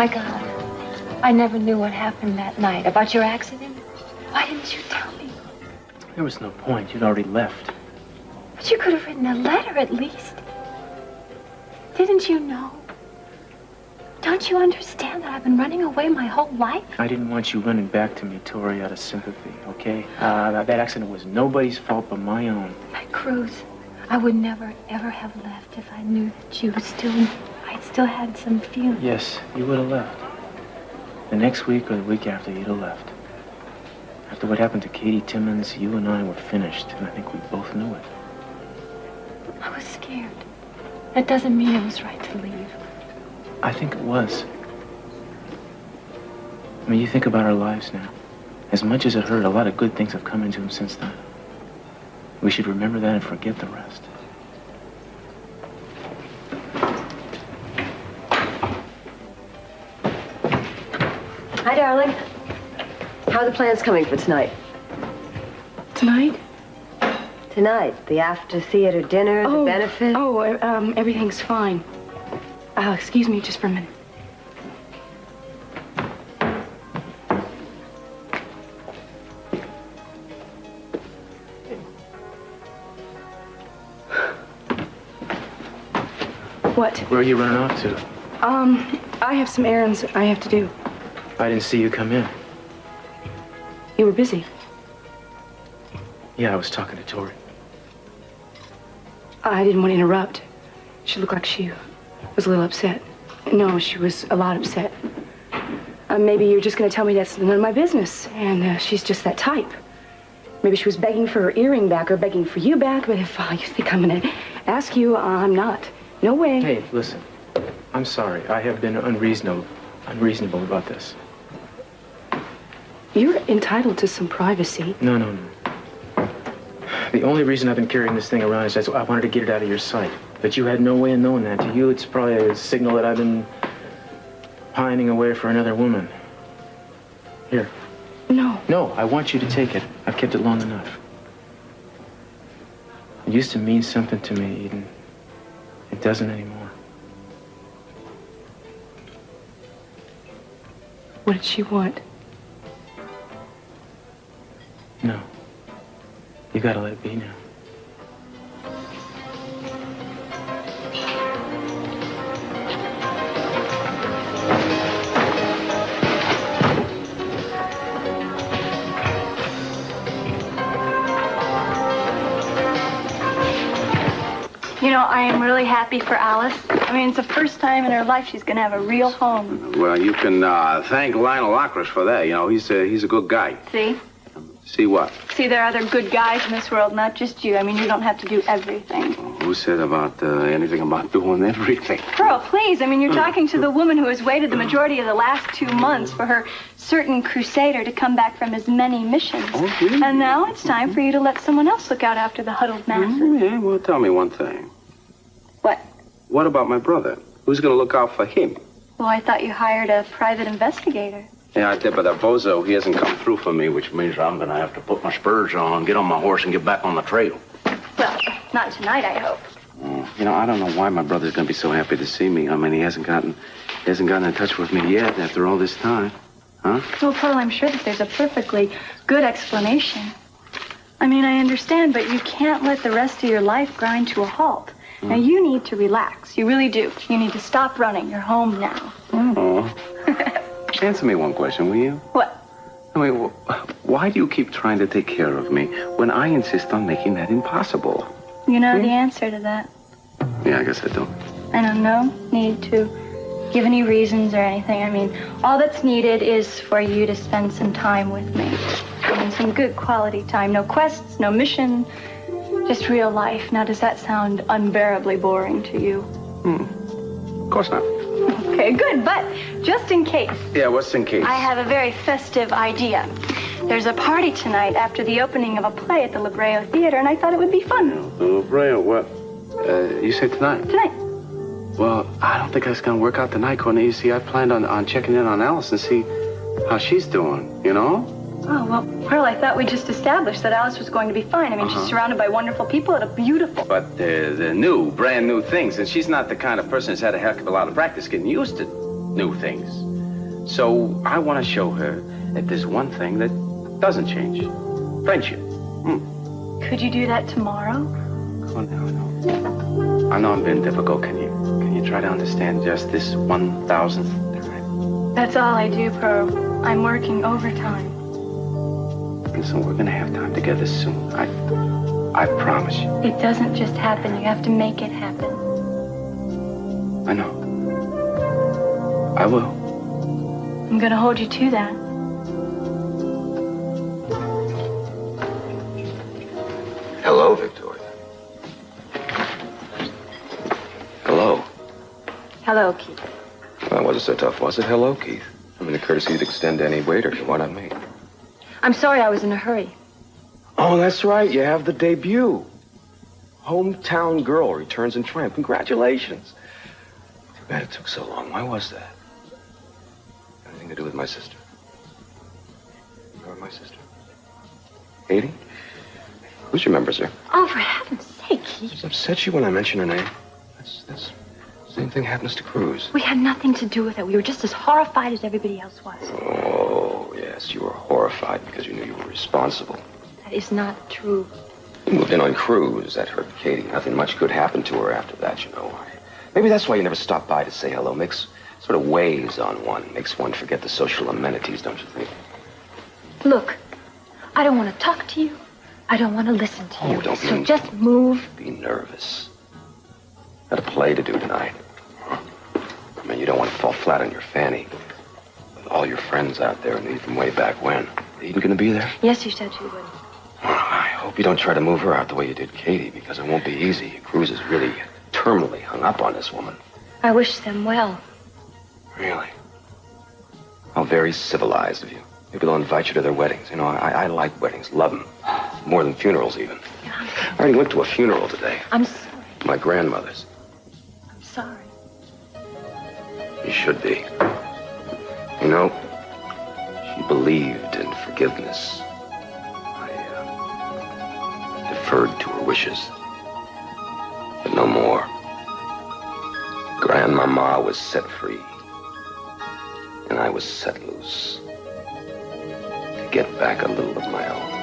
My God, I never knew what happened that night. About your accident? Why didn't you tell me? There was no point. You'd already left. But you could have written a letter at least. Didn't you know? Don't you understand that I've been running away my whole life? I didn't want you running back to me, Tori, out of sympathy, okay? That accident was nobody's fault but my own. But Cruz, I would never, ever have left if I knew that you were I'd still had some feeling. Yes, you would have left. The next week or the week after, you'd have left. After what happened to Katie Timmons, you and I were finished, and I think we both knew it. I was scared. That doesn't mean it was right to leave. I think it was. I mean, you think about our lives now. As much as it hurt, a lot of good things have come into them since then. We should remember that and forget the rest. Hi, darling. How are the plans coming for tonight? Tonight? Tonight, the after-theater dinner, the benefit. Everything's fine. Excuse me just for a minute. What? Where are you running off to? I have some errands I have to do. I didn't see you come in. You were busy. Yeah, I was talking to Tori. I didn't want to interrupt. She looked like she was a little upset. No, she was a lot upset. Maybe you're just going to tell me that's none of my business, and she's just that type. Maybe she was begging for her earring back or begging for you back, but if you think I'm going to ask you, I'm not. No way. Hey, listen. I'm sorry. I have been unreasonable about this. You're entitled to some privacy. No. The only reason I've been carrying this thing around is that I wanted to get it out of your sight. But you had no way of knowing that. To you, it's probably a signal that I've been pining away for another woman. Here. No. No, I want you to take it. I've kept it long enough. It used to mean something to me, Eden. It doesn't anymore. What did she want? No. You gotta let it be now. You know, I am really happy for Alice. I mean, it's the first time in her life she's going to have a real home. Well, you can thank Lionel Lockridge for that. You know, he's a good guy. See? See what? See, there are other good guys in this world, not just you. I mean, you don't have to do everything. Who said about anything about doing everything? Pearl, please. I mean, you're talking to the woman who has waited the majority of the last 2 months for her certain crusader to come back from his many missions. Oh, really? And now it's time for you to let someone else look out after the huddled masses. Yeah, well, tell me one thing. What? What about my brother? Who's going to look out for him? Well, I thought you hired a private investigator. Yeah, I did, but that bozo, he hasn't come through for me, which means I'm going to have to put my spurs on, get on my horse, and get back on the trail. Well, not tonight, I hope. You know, I don't know why my brother's going to be so happy to see me. I mean, he hasn't gotten in touch with me yet after all this time. Huh? Well, Pearl, I'm sure that there's a perfectly good explanation. I mean, I understand, but you can't let the rest of your life grind to a halt. Now, you need to relax. You really do. You need to stop running. You're home now. Oh. Answer me one question, will you? What? I mean, why do you keep trying to take care of me when I insist on making that impossible? You know the answer to that. Yeah, I guess I do. I don't know. Need to give any reasons or anything. I mean, all that's needed is for you to spend some time with me. I mean, some good quality time. No quests, no mission, just real life. Now, does that sound unbearably boring to you? Of course not. Okay, good, but just in case. Yeah, what's in case? I have a very festive idea. There's a party tonight after the opening of a play at the La Brea Theater, and I thought it would be fun. La Brea, what? You said tonight? Tonight. Well, I don't think that's going to work out tonight, Courtney. You see, I planned on checking in on Alice and see how she's doing, you know? Oh, well, Pearl, I thought we just established that Alice was going to be fine. I mean, she's surrounded by wonderful people at a beautiful... But they're new, brand new things, and she's not the kind of person who's had a heck of a lot of practice getting used to new things. So I want to show her that there's one thing that doesn't change. Friendship. Could you do that tomorrow? Oh, no. I know I'm being difficult. Can you try to understand just this 1,000th time? That's all I do, Pearl. I'm working overtime. Listen, we're gonna have time together soon. I promise you. It doesn't just happen. You have to make it happen. I know. I will. I'm gonna hold you to that. Hello, Victoria. Hello. Hello, Keith. Well, wasn't so tough, was it? Hello, Keith. I mean, the courtesy to extend to any waiter. Why not me? I'm sorry I was in a hurry. Oh, that's right. You have the debut. Hometown Girl returns in triumph. Congratulations. Too bad it took so long. Why was that? Anything to do with my sister? Remember my sister? Katie? Who remembers her? Oh, for heaven's sake, Keith. Does it upset you when I mention her name? That's same thing happens to Cruz. We had nothing to do with it. We were just as horrified as everybody else was. Oh, yes. You were horrified because you knew you were responsible. That is not true. You moved in on Cruz. That hurt Katie. Nothing much good happened to her after that, you know. Maybe that's why you never stopped by to say hello. Makes sort of weighs on one. Makes one forget the social amenities, don't you think? Look, I don't want to talk to you. I don't want to listen to you. Oh, don't So be... just move. Be nervous. Got a play to do tonight. I mean, you don't want to fall flat on your fanny. With all your friends out there and even way back when. Eden gonna be there? Yes, you said you would. Well, I hope you don't try to move her out the way you did Katie, because it won't be easy. Cruz is really terminally hung up on this woman. I wish them well. Really? How very civilized of you. Maybe they'll invite you to their weddings. You know, I like weddings. Love them. More than funerals, even. I already went to a funeral today. I'm sorry. My grandmother's. I'm sorry. You should be. You know, she believed in forgiveness. I deferred to her wishes. But no more. Grandmama was set free. And I was set loose. To get back a little of my own.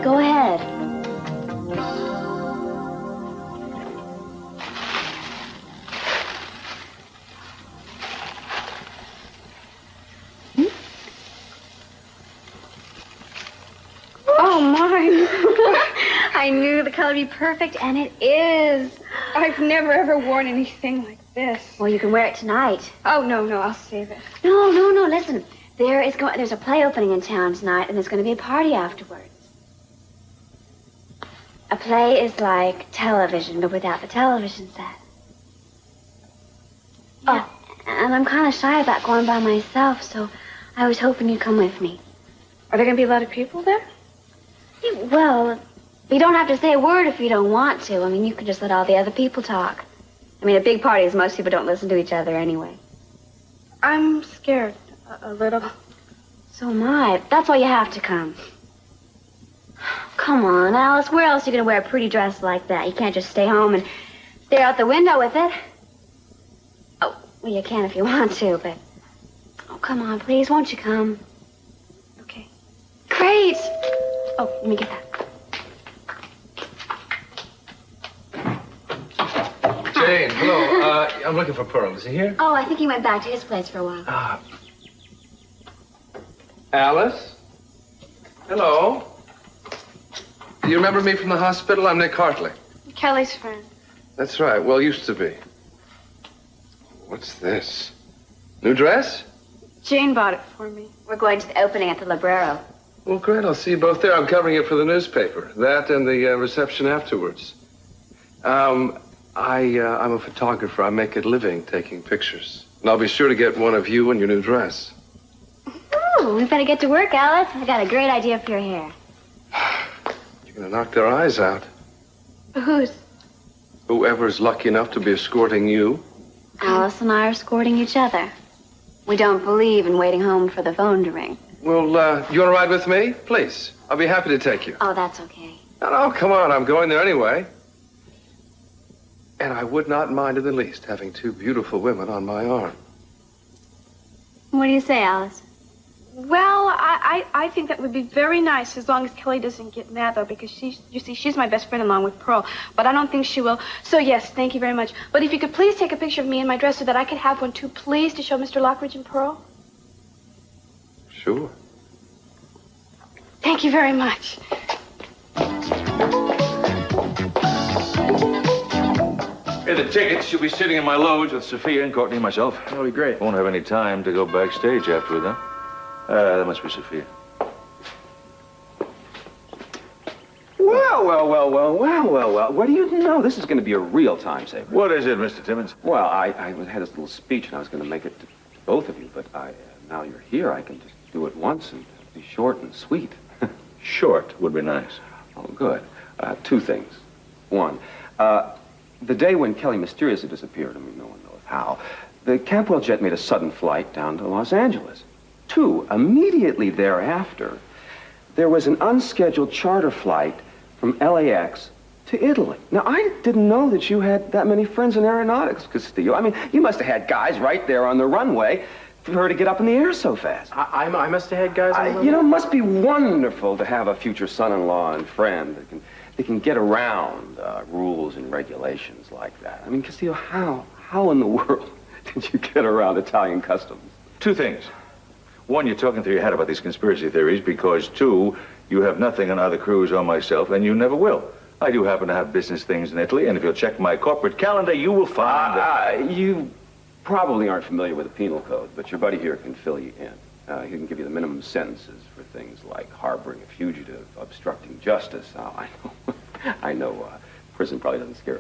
Go ahead. Oh, my. I knew the color would be perfect, and it is. I've never, ever worn anything like this. Well, you can wear it tonight. Oh, no, I'll save it. No, listen. There's a play opening in town tonight, and there's going to be a party afterwards. A play is like television, but without the television set. Yeah. Oh, and I'm kind of shy about going by myself, so I was hoping you'd come with me. Are there going to be a lot of people there? Well, you don't have to say a word if you don't want to. I mean, you can just let all the other people talk. I mean, at big parties, most people don't listen to each other anyway. I'm scared. A little. So am I. That's why you have to come. Come on, Alice. Where else are you going to wear a pretty dress like that? You can't just stay home and stare out the window with it. Oh, well, you can if you want to, but... Oh, come on, please. Won't you come? Okay. Great. Oh, let me get that. Jane, hello. I'm looking for Pearl. Is he here? Oh, I think he went back to his place for a while. Alice? Hello? Do you remember me from the hospital? I'm Nick Hartley. Kelly's friend. That's right. Well, used to be. What's this? New dress? Jane bought it for me. We're going to the opening at the Librero. Well, great. I'll see you both there. I'm covering it for the newspaper. That and the reception afterwards. I'm a photographer. I make a living taking pictures. And I'll be sure to get one of you in your new dress. Oh, we better get to work, Alice. I got a great idea for your hair. You're going to knock their eyes out. Whose? Whoever's lucky enough to be escorting you. Alice and I are escorting each other. We don't believe in waiting home for the phone to ring. Well, you want to ride with me? Please. I'll be happy to take you. Oh, that's okay. No, come on. I'm going there anyway. And I would not mind in the least having two beautiful women on my arm. What do you say, Alice? Well, I think that would be very nice as long as Kelly doesn't get mad, though, because she's my best friend along with Pearl. But I don't think she will. So, yes, thank you very much. But if you could please take a picture of me in my dress so that I could have one, too, please, to show Mr. Lockridge and Pearl. Sure. Thank you very much. Here are the tickets. You'll be sitting in my loge with Sophia and Courtney and myself. That'll be great. Won't have any time to go backstage afterward, huh? That must be Sophia. Well. What do you know? This is going to be a real time saver. What is it, Mr. Timmons? Well, I had this little speech, and I was going to make it to both of you, but now you're here, I can just do it once and be short and sweet. Short would be nice. Oh, good. Two things. One, the day when Kelly mysteriously disappeared, I mean, no one knows how, the Campwell jet made a sudden flight down to Los Angeles. Two, immediately thereafter, there was an unscheduled charter flight from LAX to Italy. Now, I didn't know that you had that many friends in aeronautics, Castillo. I mean, you must have had guys right there on the runway for her to get up in the air so fast. I must have had guys on the You know, it must be wonderful to have a future son-in-law and friend that can get around rules and regulations like that. I mean, Castillo, how in the world did you get around Italian customs? Two things. One, you're talking through your head about these conspiracy theories because, two, you have nothing on either Cruz or myself, and you never will. I do happen to have business things in Italy, and if you'll check my corporate calendar, you will find that... You probably aren't familiar with the penal code, but your buddy here can fill you in. He can give you the minimum sentences for things like harboring a fugitive, obstructing justice. Now, I know prison probably doesn't scare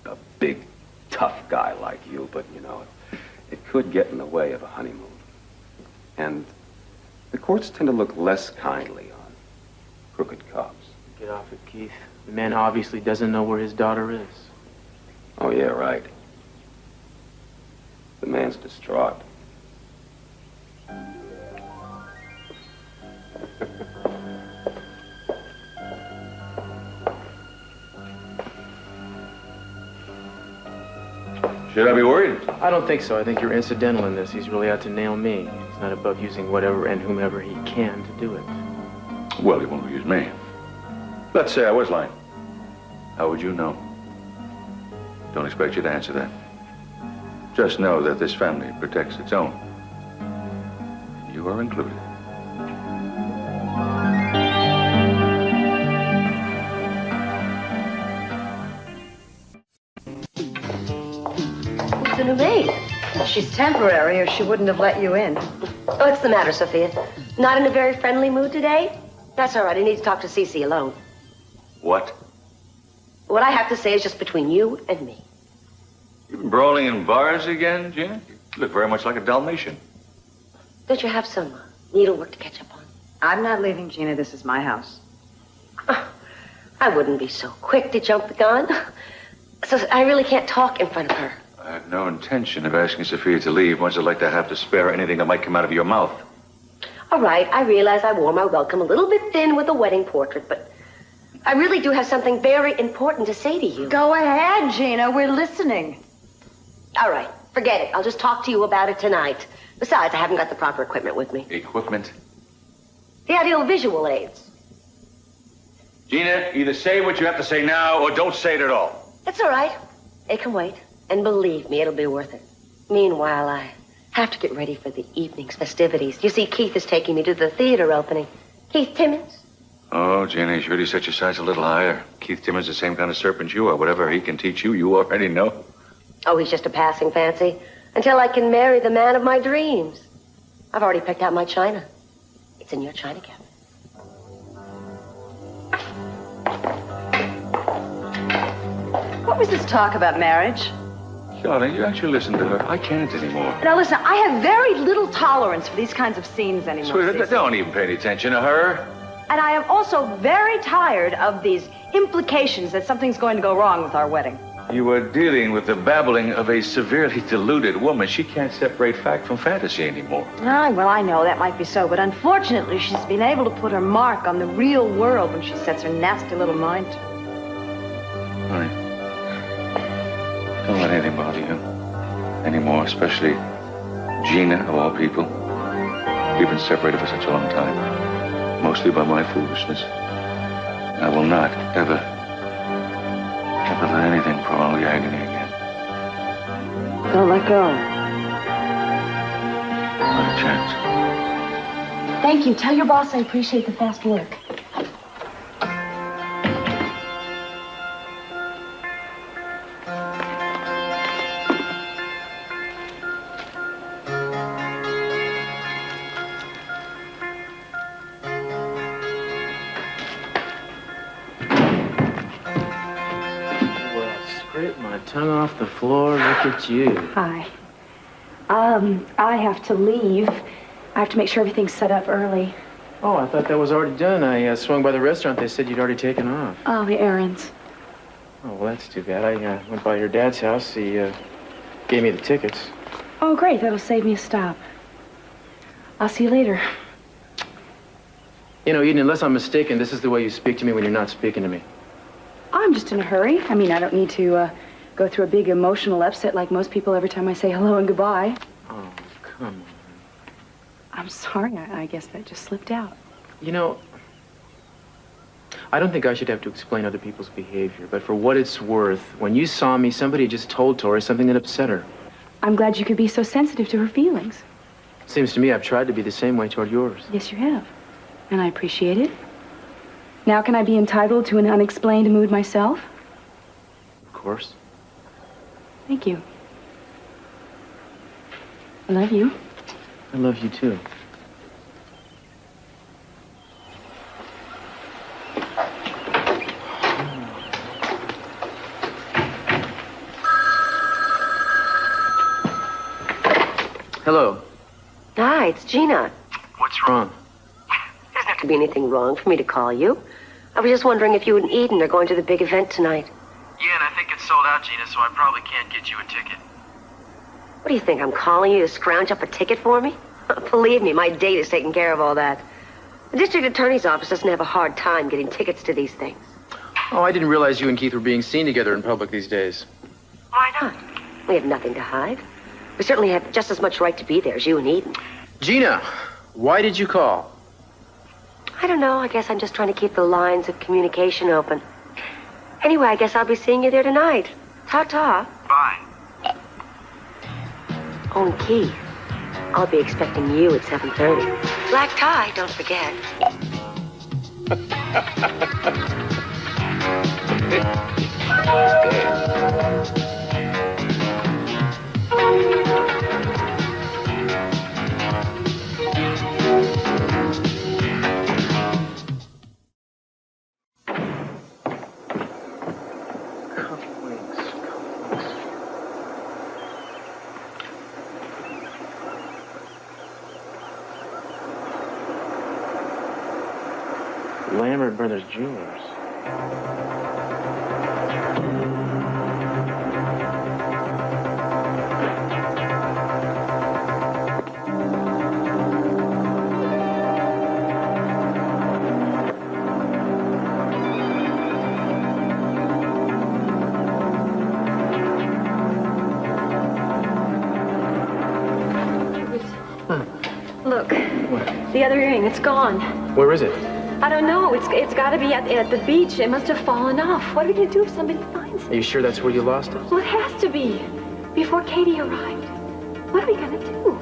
a big, tough guy like you, but, you know, it could get in the way of a honeymoon. And the courts tend to look less kindly on crooked cops. Get off it, Keith. The man obviously doesn't know where his daughter is. Oh, yeah, right. The man's distraught. Should I be worried? I don't think so. I think you're incidental in this. He's really out to nail me. He's not above using whatever and whomever he can to do it. Well, he won't use me. Let's say I was lying. How would you know? Don't expect you to answer that. Just know that this family protects its own. You are included. Who's the new maid? She's temporary, or she wouldn't have let you in. What's the matter, Sophia? Not in a very friendly mood today? That's all right. I need to talk to Cece alone. What? What I have to say is just between you and me. You been brawling in bars again, Gina? You look very much like a Dalmatian. Don't you have some needlework to catch up on? I'm not leaving, Gina. This is my house. I wouldn't be so quick to jump the gun. So I really can't talk in front of her. I have no intention of asking Sophia to leave once I'd like to have to spare anything that might come out of your mouth. All right, I realize I wore my welcome a little bit thin with the wedding portrait, but I really do have something very important to say to you. Go ahead, Gina. We're listening. All right, forget it. I'll just talk to you about it tonight. Besides, I haven't got the proper equipment with me. Equipment? The audio visual aids. Gina, either say what you have to say now or don't say it at all. It's all right. It can wait. And believe me, it'll be worth it. Meanwhile, I have to get ready for the evening's festivities. You see, Keith is taking me to the theater opening. Keith Timmons. Oh, Gina, you really set your sights a little higher. Keith Timmons is the same kind of serpent you are. Whatever he can teach you, you already know. Oh, he's just a passing fancy. Until I can marry the man of my dreams. I've already picked out my china. It's in your china cabinet. was this talk about marriage? Darling, you actually listen to her. I can't anymore. Now listen, I have very little tolerance for these kinds of scenes anymore. Sweetheart, Cece. don't even pay any attention to her. And I am also very tired of these implications that something's going to go wrong with our wedding. You are dealing with the babbling of a severely deluded woman. She can't separate fact from fantasy anymore. Well, I know that might be so, but unfortunately, she's been able to put her mark on the real world when she sets her nasty little mind to. Honey, don't let anything bother you anymore, especially Gina, of all people. We've been separated for such a long time, mostly by my foolishness. I will not ever let anything prolong the agony again. Don't let go. Not a chance. Thank you. Tell your boss I appreciate the fast work. Scrape my tongue off the floor. Look at you. Hi. I have to leave. I have to make sure everything's set up early. Oh, I thought that was already done. I swung by the restaurant. They said you'd already taken off. Oh, the errands. Oh, well, that's too bad. I went by your dad's house. He gave me the tickets. Oh, great. That'll save me a stop. I'll see you later. You know, Eden, unless I'm mistaken, this is the way you speak to me when you're not speaking to me. I'm just in a hurry. I mean, I don't need to go through a big emotional upset like most people every time I say hello and goodbye. Oh, come on. I'm sorry. I guess that just slipped out. You know, I don't think I should have to explain other people's behavior, but for what it's worth, when you saw me, somebody just told Tori something that upset her. I'm glad you could be so sensitive to her feelings. Seems to me I've tried to be the same way toward yours. Yes, you have. And I appreciate it. Now can I be entitled to an unexplained mood myself? Of course. Thank you. I love you. I love you, too. Hello. Hi, it's Gina. What's wrong? There's not going to be anything wrong for me to call you. I was just wondering if you and Eden are going to the big event tonight. Yeah, and I think it's sold out, Gina, so I probably can't get you a ticket. What do you think, I'm calling you to scrounge up a ticket for me? Believe me, my date is taking care of all that. The district attorney's office doesn't have a hard time getting tickets to these things. Oh, I didn't realize you and Keith were being seen together in public these days. Why not? We have nothing to hide. We certainly have just as much right to be there as you and Eden. Gina, why did you call? I don't know. I guess I'm just trying to keep the lines of communication open. Anyway, I guess I'll be seeing you there tonight. Ta-ta. Bye. Oh, and Keith, I'll be expecting you at 7:30. Black tie, don't forget. Lambert Brothers Jewelers. Look, the other earring, it's gone. Where is it? I don't know. It's got to be at the beach. It must have fallen off. What are we going to do if somebody finds it? Are you sure that's where you lost it? Well, it has to be. Before Katie arrived. What are we going to do?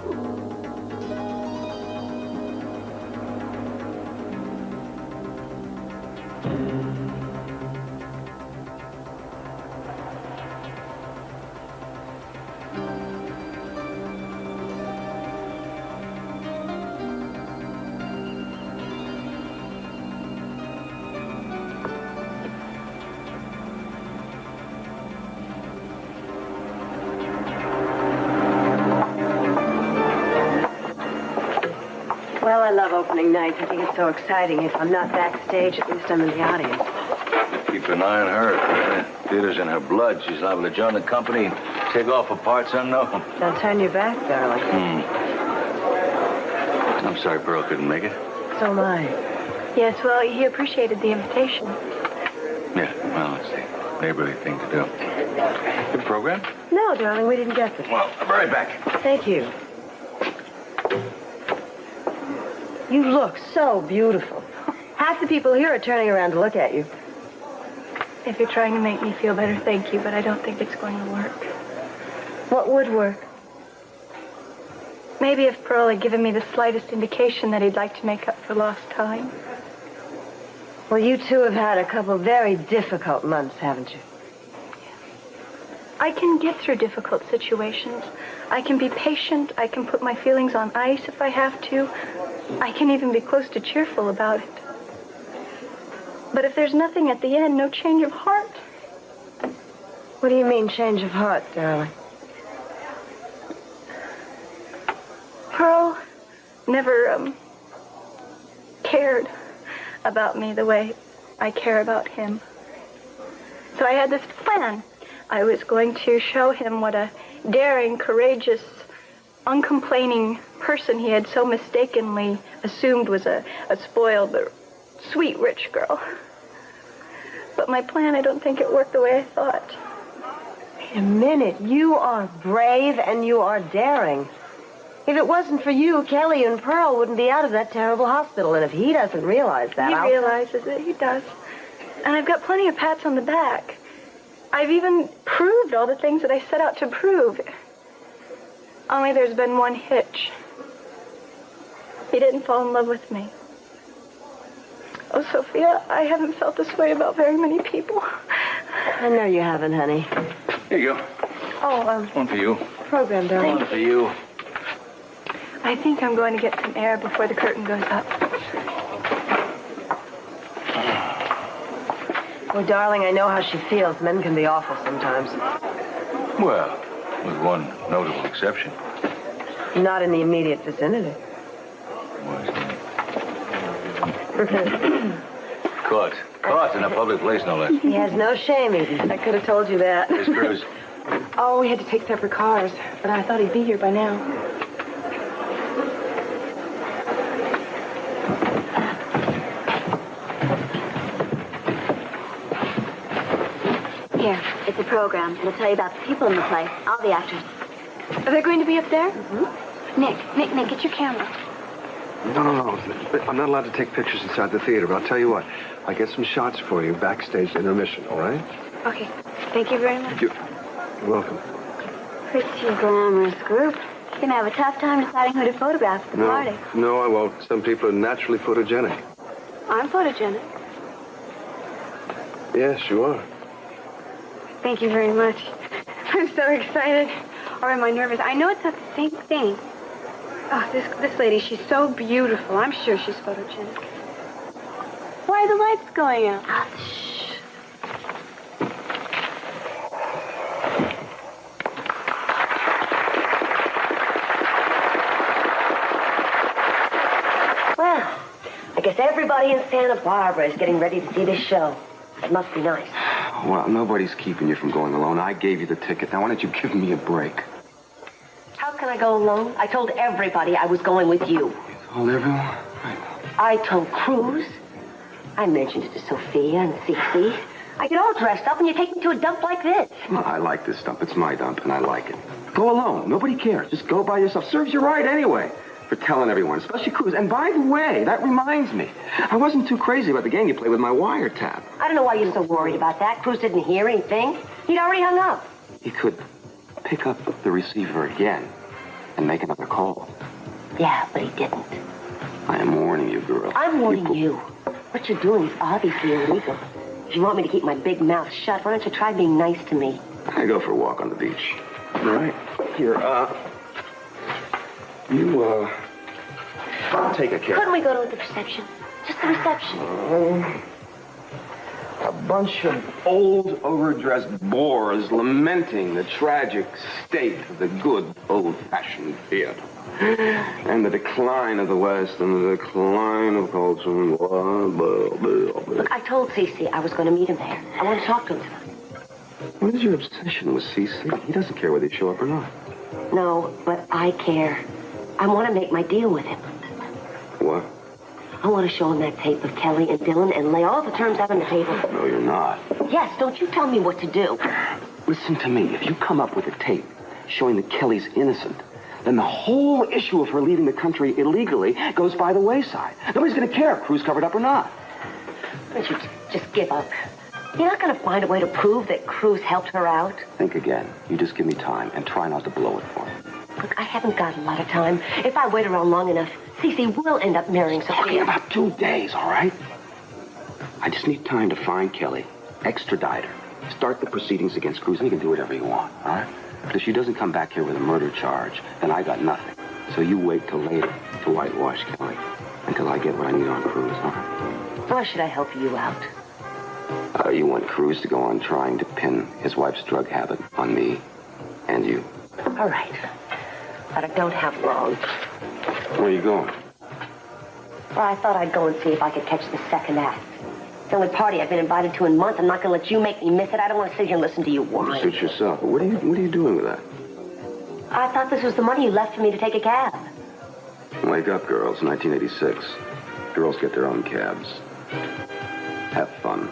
Well, I love opening nights. I think it's so exciting. If I'm not backstage, at least I'm in the audience. Keep an eye on her. Theater's in her blood. She's liable to join the company and take off for parts unknown. Don't turn your back, darling. I'm sorry Pearl couldn't make it. So am I. Yes, well, he appreciated the invitation. Yeah, well, it's the neighborly thing to do. Good program? No, darling, we didn't get this. Well, I'll be right back. Thank you. You look so beautiful. Half the people here are turning around to look at you. If you're trying to make me feel better, thank you, but I don't think it's going to work. What would work? Maybe if Pearl had given me the slightest indication that he'd like to make up for lost time. Well, you two have had a couple very difficult months, haven't you? I can get through difficult situations. I can be patient. I can put my feelings on ice if I have to. I can even be close to cheerful about it. But if there's nothing at the end, no change of heart. What do you mean, change of heart, darling? Pearl never, cared about me the way I care about him. So I had this plan. I was going to show him what a daring, courageous, uncomplaining person he had so mistakenly assumed was a spoiled, sweet, rich girl. But my plan, I don't think it worked the way I thought. Wait a minute. You are brave and you are daring. If it wasn't for you, Kelly and Pearl wouldn't be out of that terrible hospital. And if he doesn't realize that, He realizes it. He does. And I've got plenty of pats on the back. I've even proved all the things that I set out to prove. Only there's been one hitch. He didn't fall in love with me. Oh, Sophia, I haven't felt this way about very many people. I know you haven't, honey. Here you go. Oh, One for you. Program, darling. One for you. I think I'm going to get some air before the curtain goes up. Oh, darling, I know how she feels. Men can be awful sometimes. Well, with one notable exception. Not in the immediate vicinity. Caught in a public place, no less. He has no shame, Eden. I could have told you that. Miss Cruz. Oh, we had to take separate cars, but I thought he'd be here by now. Here, it's a program. It'll tell you about the people in the play, all the actors. Are they going to be up there? Mm-hmm. Nick, get your camera. No. I'm not allowed to take pictures inside the theater, but I'll tell you what. I'll get some shots for you backstage intermission, all right? Okay. Thank you very much. You're welcome. Pretty glamorous group. You're going to have a tough time deciding who to photograph at the party. No, I won't. Some people are naturally photogenic. I'm photogenic. Yes, you are. Thank you very much. I'm so excited. Or am I nervous? I know it's not the same thing. Oh, this lady, she's so beautiful. I'm sure she's photogenic. Why are the lights going out? Shh. Well, I guess everybody in Santa Barbara is getting ready to see this show. It must be nice. Well, nobody's keeping you from going alone. I gave you the ticket. Now, why don't you give me a break? How can I go alone? I told everybody I was going with you. You told everyone? I told Cruz. I mentioned it to Sophia and Cece. I get all dressed up and you take me to a dump like this. Well, I like this dump. It's my dump, and I like it. Go alone. Nobody cares. Just go by yourself. Serves you right anyway. For telling everyone, especially Cruz. And by the way, that reminds me. I wasn't too crazy about the game you played with my wiretap. I don't know why you're so worried about that. Cruz didn't hear anything. He'd already hung up. He could pick up the receiver again and make another call. Yeah, but he didn't. I am warning you, girl. I'm warning you. What you're doing is obviously illegal. If you want me to keep my big mouth shut, why don't you try being nice to me? I go for a walk on the beach. All right. Here, I'll take a cab. Couldn't we go to the reception? Just the reception. A bunch of old, overdressed bores lamenting the tragic state of the good, old-fashioned theater. And the decline of the West and the decline of culture. Look, I told Cece I was going to meet him there. I want to talk to him tonight. What is your obsession with CC? He doesn't care whether you show up or not. No, but I care. I want to make my deal with him. What? I want to show him that tape of Kelly and Dylan and lay all the terms out on the table. No, you're not. Yes, don't you tell me what to do. Listen to me. If you come up with a tape showing that Kelly's innocent, then the whole issue of her leaving the country illegally goes by the wayside. Nobody's going to care if Cruz covered up or not. Don't you just give up? You're not going to find a way to prove that Cruz helped her out? Think again. You just give me time and try not to blow it for me. Look, I haven't got a lot of time. If I wait around long enough, Cece will end up marrying Talking Sophia. about 2 days, all right? I just need time to find Kelly, extradite her, start the proceedings against Cruz, and you can do whatever you want, all right? But if she doesn't come back here with a murder charge, then I got nothing. So you wait till later to whitewash Kelly until I get what I need on Cruz, all right? Why should I help you out? You want Cruz to go on trying to pin his wife's drug habit on me and you. All right. But I don't have long. Where are you going? Well, I thought I'd go and see if I could catch the second act. It's the only party I've been invited to in months. I'm not going to let you make me miss it. I don't want to sit here and listen to you whine. Suit yourself. What are you doing with that? I thought this was the money you left for me to take a cab. Wake up, girls. 1986. Girls get their own cabs. Have fun.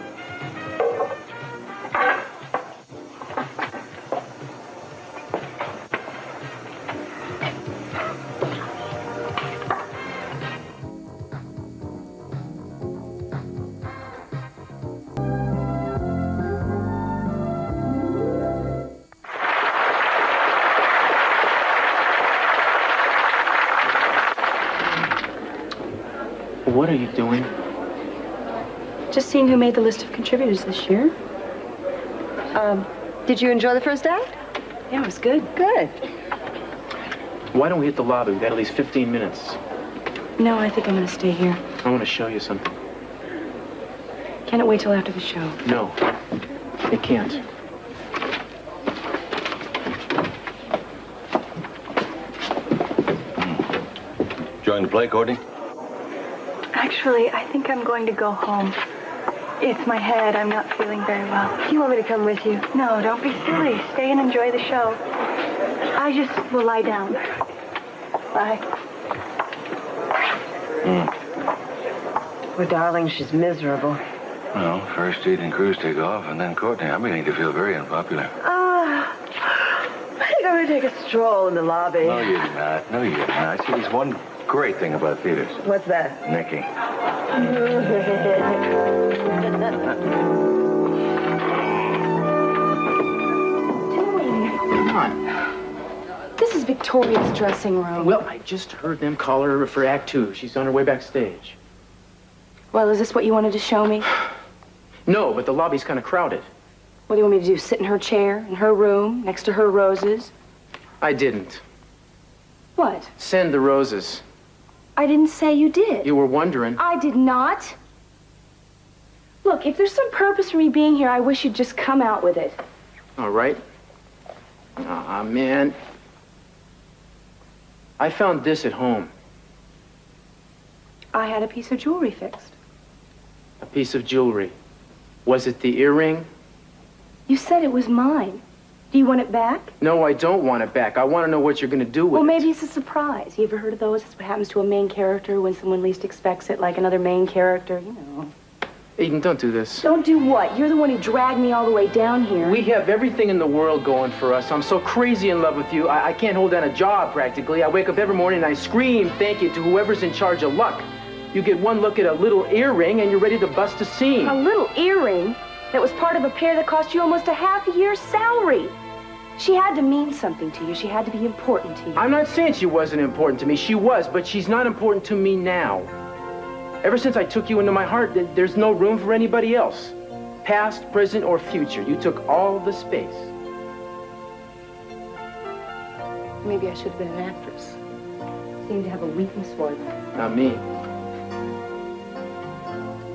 What are you doing? Just seeing who made the list of contributors this year. Did you enjoy the first act? Yeah, it was good. Good. Why don't we hit the lobby? We've got at least 15 minutes. No, I think I'm going to stay here. I want to show you something. Can it wait till after the show? No, it can't. Join the play, Courtney? Actually, I think I'm going to go home. It's my head. I'm not feeling very well. You want me to come with you? No, don't be silly. Stay and enjoy the show. I just will lie down. Bye. Poor darling, she's miserable. Well, first Steve and Cruz take off, and then Courtney. I'm beginning to feel very unpopular. I think I'm going to take a stroll in the lobby. No, you're not. No, you're not. See, there's one great thing about theaters. What's that? Necking. Come on. This is Victoria's dressing room. Well, I just heard them call her for Act 2. She's on her way backstage. Well, is this what you wanted to show me? No, but the lobby's kind of crowded. What do you want me to do? Sit in her chair, in her room, next to her roses? I didn't. What? Send the roses. I didn't say you did. You were wondering. I did not. Look, if there's some purpose for me being here, I wish you'd just come out with it. All right. Aw, man. I found this at home. I had a piece of jewelry fixed. A piece of jewelry. Was it the earring? You said it was mine. Do you want it back? No, I don't want it back. I want to know what you're going to do with it. Well, maybe it's a surprise. You ever heard of those? That's what happens to a main character when someone least expects it, like another main character, you know. Eden, don't do this. Don't do what? You're the one who dragged me all the way down here. We have everything in the world going for us. I'm so crazy in love with you. I can't hold down a job, practically. I wake up every morning and I scream thank you to whoever's in charge of luck. You get one look at a little earring and you're ready to bust a scene. A little earring that was part of a pair that cost you almost a half a year's salary. She had to mean something to you. She had to be important to you. I'm not saying she wasn't important to me. She was, but she's not important to me now. Ever since I took you into my heart, there's no room for anybody else. Past, present, or future. You took all the space. Maybe I should have been an actress. Seemed to have a weakness for it. Not me.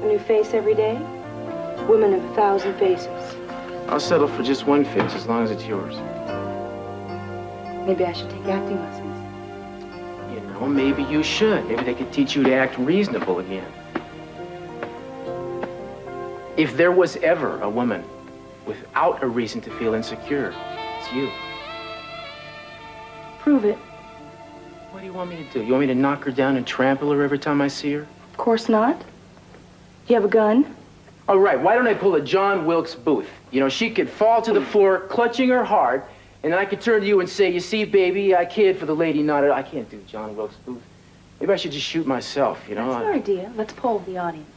A new face every day? Woman of 1,000 faces. I'll settle for just one face as long as it's yours. Maybe I should take acting lessons. Well, maybe you should. Maybe they could teach you to act reasonable again. If there was ever a woman without a reason to feel insecure, it's you. Prove it. What do you want me to do? You want me to knock her down and trample her every time I see her? Of course not. You have a gun? All right, why don't I pull a John Wilkes Booth? You know, she could fall to the floor, clutching her heart, and I could turn to you and say, you see, baby, I cared for the lady, not I can't do John Wilkes Booth. Maybe I should just shoot myself, you know? That's your idea. Let's poll the audience.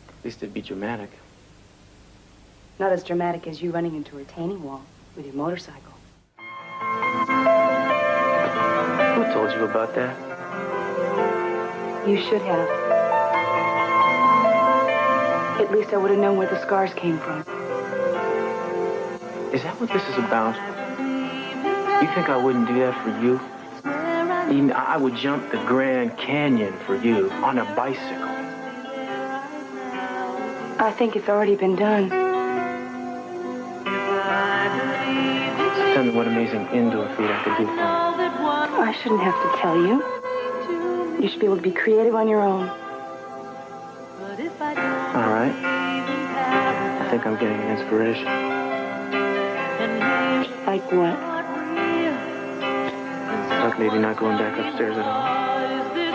At least it'd be dramatic. Not as dramatic as you running into a retaining wall with your motorcycle. Who told you about that? You should have. At least I would have known where the scars came from. Is that what this is about? You think I wouldn't do that for you? I would jump the Grand Canyon for you on a bicycle. I think it's already been done. Tell me what amazing indoor feat I could do for you. I shouldn't have to tell you. You should be able to be creative on your own. All right. I think I'm getting an inspiration. Like what? Like maybe not going back upstairs at all. Maybe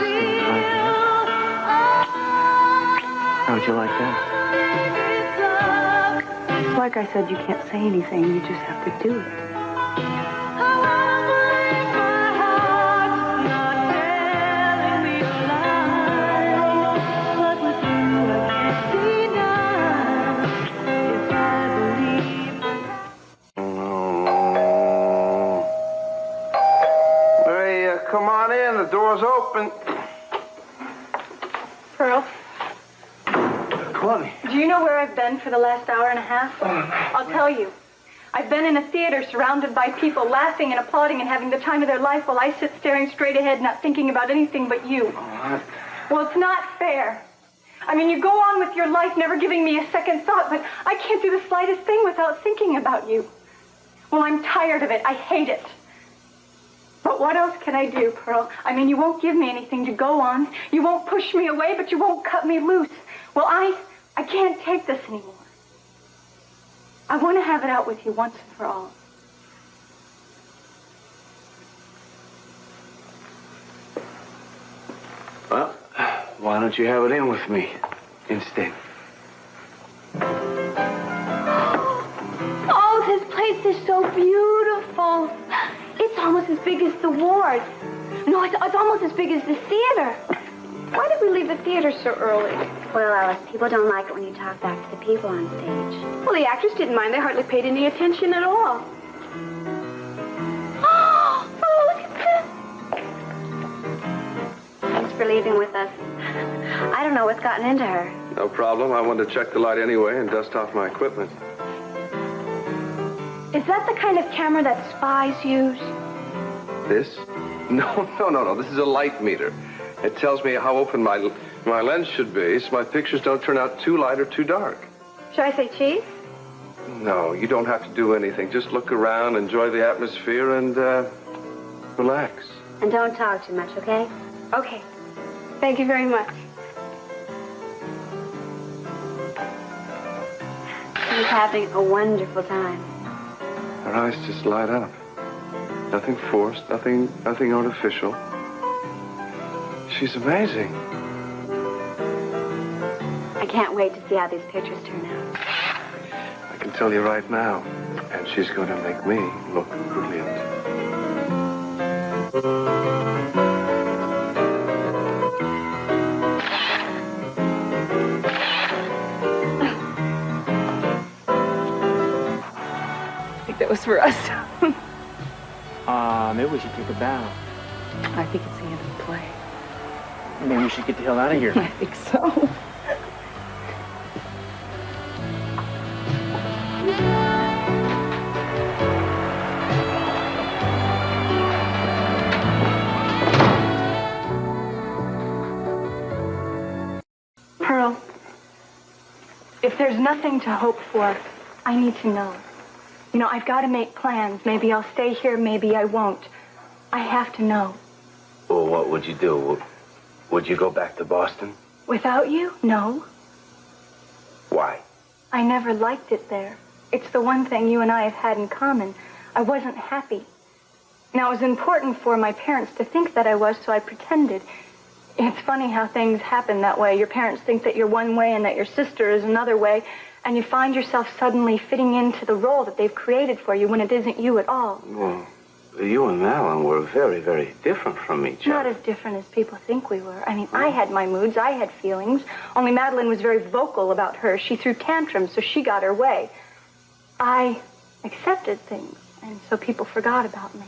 staying right here. How would you like that? Like I said, you can't say anything. You just have to do it. Come on in, the door's open. Pearl, Chloe. do you know where I've been for the last hour and a half? I'll tell you. I've been in a theater surrounded by people laughing and applauding and having the time of their life while I sit staring straight ahead, not thinking about anything but you. Well, it's not fair. I mean, you go on with your life never giving me a second thought, but I can't do the slightest thing without thinking about you. Well, I'm tired of it. I hate it. But what else can I do, Pearl? I mean, you won't give me anything to go on. You won't push me away, but you won't cut me loose. Well, I can't take this anymore. I want to have it out with you once and for all. Well, why don't you have it in with me instead? Oh, this place is so beautiful. It's almost as big as the ward. No, it's almost as big as the theater. Why did we leave the theater so early? Well, Alice, people don't like it when you talk back to the people on stage. Well, the actors didn't mind. They hardly paid any attention at all. Oh, look at this. Thanks for leaving with us. I don't know what's gotten into her. No problem. I wanted to check the light anyway and dust off my equipment. Is that the kind of camera that spies use? This? No. This is a light meter. It tells me how open my lens should be so my pictures don't turn out too light or too dark. Should I say cheese? No, you don't have to do anything. Just look around, enjoy the atmosphere, and relax. And don't talk too much, okay? Okay. Thank you very much. She's having a wonderful time. Her eyes just light up. Nothing forced, nothing artificial. She's amazing. I can't wait to see how these pictures turn out. I can tell you right now. And she's going to make me look brilliant. I think that was for us. Maybe we should take a bow. I think it's the end of the play. Maybe we should get the hell out of here. I think so. Pearl, if there's nothing to hope for, I need to know. You know, I've got to make plans. Maybe I'll stay here, maybe I won't. I have to know. Well, what would you do? Would you go back to Boston? Without you? No. Why? I never liked it there. It's the one thing you and I have had in common. I wasn't happy. Now, it was important for my parents to think that I was, so I pretended. It's funny how things happen that way. Your parents think that you're one way and that your sister is another way, and you find yourself suddenly fitting into the role that they've created for you when it isn't you at all. Well, you and Madeline were very, very different from each Not other. as different as people think we were. I mean, I had my moods, I had feelings, only Madeline was very vocal about hers. She threw tantrums, so she got her way. I accepted things, and so people forgot about me.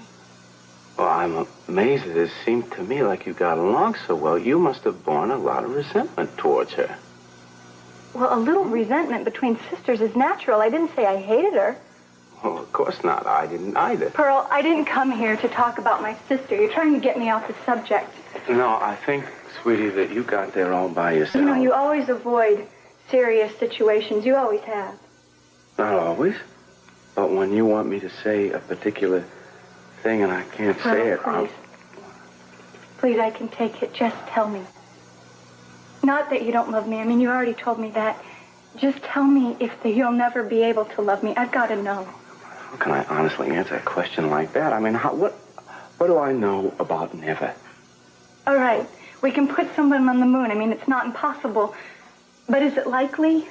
Well, I'm amazed that it seemed to me like you got along so well. You must have borne a lot of resentment towards her. Well, a little resentment between sisters is natural. I didn't say I hated her. Well, of course not. I didn't either. Pearl, I didn't come here to talk about my sister. You're trying to get me off the subject. No, I think, sweetie, that you got there all by yourself. You know, you always avoid serious situations. You always have. Not always. But when you want me to say a particular thing and I can't say it, Please. Please, I can take it. Just tell me. Not that you don't love me. I mean, you already told me that. Just tell me if you'll never be able to love me. I've got to know. How can I honestly answer a question like that? I mean, what do I know about never? All right. We can put someone on the moon. I mean, it's not impossible. But is it likely?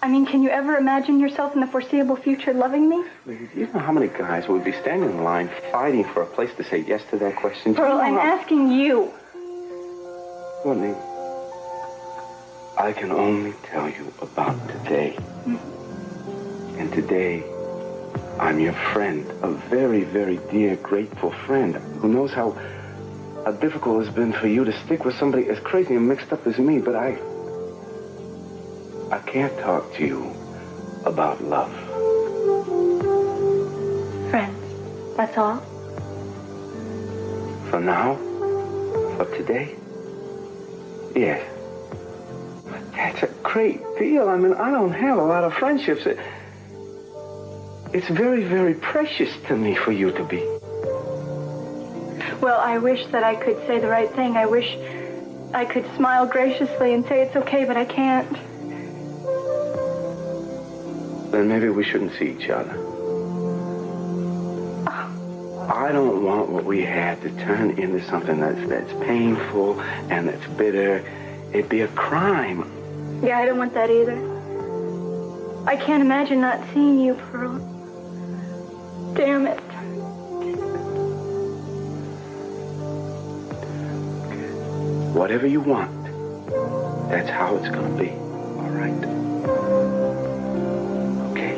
I mean, can you ever imagine yourself in the foreseeable future loving me? You know how many guys would be standing in line fighting for a place to say yes to that question? Pearl, I'm asking you. Whitney, I can only tell you about today. And today, I'm your friend, a very, very dear, grateful friend who knows how difficult it's been for you to stick with somebody as crazy and mixed up as me, but I can't talk to you about love. Friends, that's all? For now? For today? Yes. But that's a great deal. I mean, I don't have a lot of friendships. It's very, very precious to me for you to be. Well, I wish that I could say the right thing. I wish I could smile graciously and say it's okay, but I can't. Then maybe we shouldn't see each other. I don't want what we had to turn into something that's painful and that's bitter. It'd be a crime. Yeah, I don't want that either. I can't imagine not seeing you, Pearl. Damn it. Whatever you want, that's how it's gonna be. All right? Okay?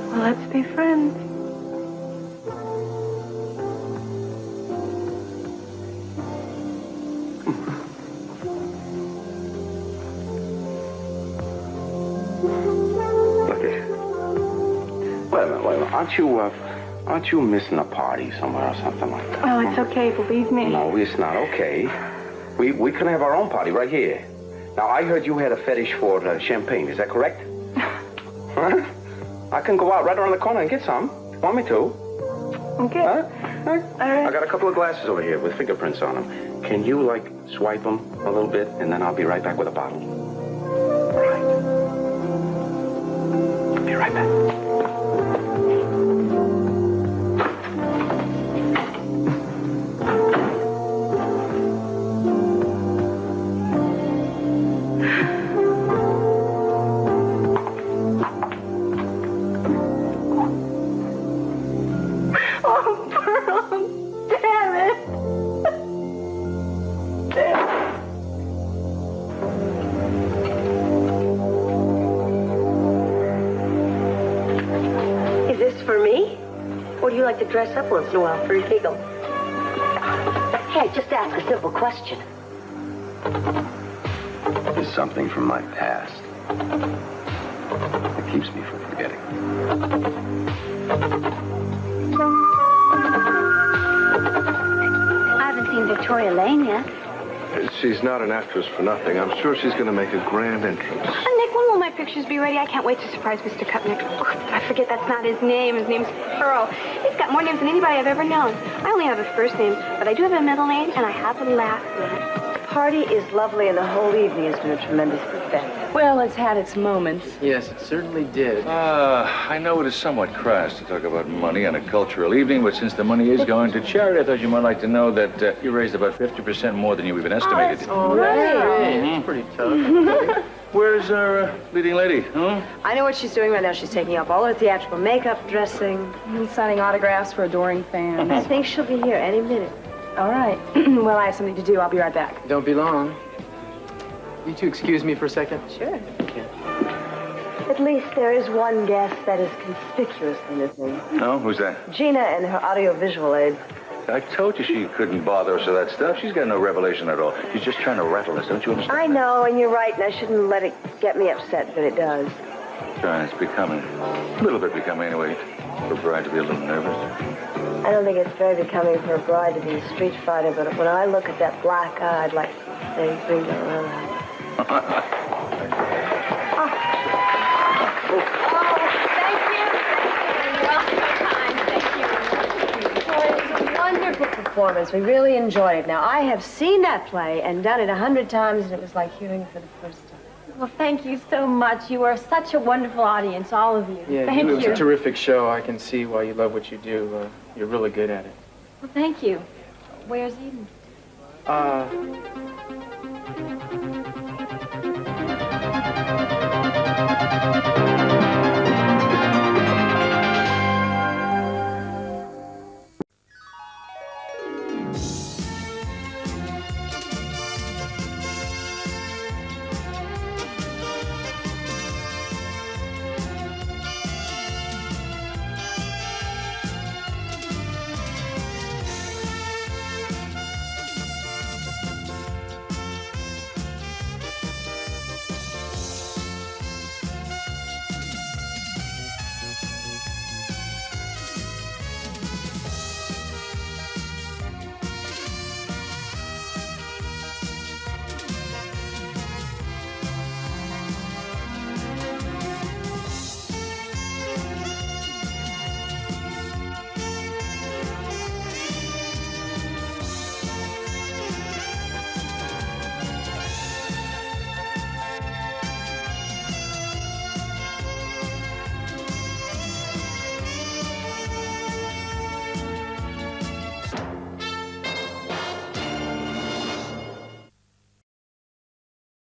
Well, let's be friends. Look at it. Wait a minute. Aren't you missing a party somewhere or something like that? Oh, it's okay, believe me. No, it's not okay. We can have our own party right here. Now, I heard you had a fetish for champagne. Is that correct? Huh? I can go out right around the corner and get some. Want me to? Okay. Huh? All right. I got a couple of glasses over here with fingerprints on them. Can you, swipe them a little bit, and then I'll be right back with a bottle? All right. I'll be right back. To dress up once in a while for a giggle. Hey, just ask a simple question. There's something from my past that keeps me from forgetting. I haven't seen Victoria Lane yet. She's not an actress for nothing. I'm sure she's going to make a grand entrance. Nick, when will my pictures be ready? I can't wait to surprise Mr. Cupnick. Oh, I forget that's not his name. His name's Pearl. He's got more names than anybody I've ever known. I only have a first name, but I do have a middle name, and I have a last name. The party is lovely, and the whole evening has been a tremendous success. Well, it's had its moments. Yes, it certainly did. I know it is somewhat crass to talk about money on a cultural evening, but since the money is going to charity, I thought you might like to know that you raised about 50% more than you even estimated. Oh, that's pretty tough. Where's our leading lady, huh? I know what she's doing right now. She's taking off all her theatrical makeup, dressing. And signing autographs for adoring fans. I think she'll be here any minute. All right. Well, I have something to do. I'll be right back. Don't be long. You two excuse me for a second? Sure. At least there is one guest that is conspicuously missing. No? Who's that? Gina and her audiovisual aid. I told you she couldn't bother us with that stuff. She's got no revelation at all. She's just trying to rattle us, don't you understand? I know, and you're right, and I shouldn't let it get me upset, but it does. It's becoming. A little bit becoming, anyway. For a bride to be a little nervous. I don't think it's very becoming for a bride to be a street fighter, but when I look at that black eye, I'd like to say, bring it around. Wonderful performance. We really enjoyed it. Now, I have seen that play and done it 100 times, and it was like hearing it for the first time. Well, thank you so much. You are such a wonderful audience, all of you. Yeah, Thank it was you. a terrific show. I can see why you love what you do. You're really good at it. Well, thank you. Where's Eden?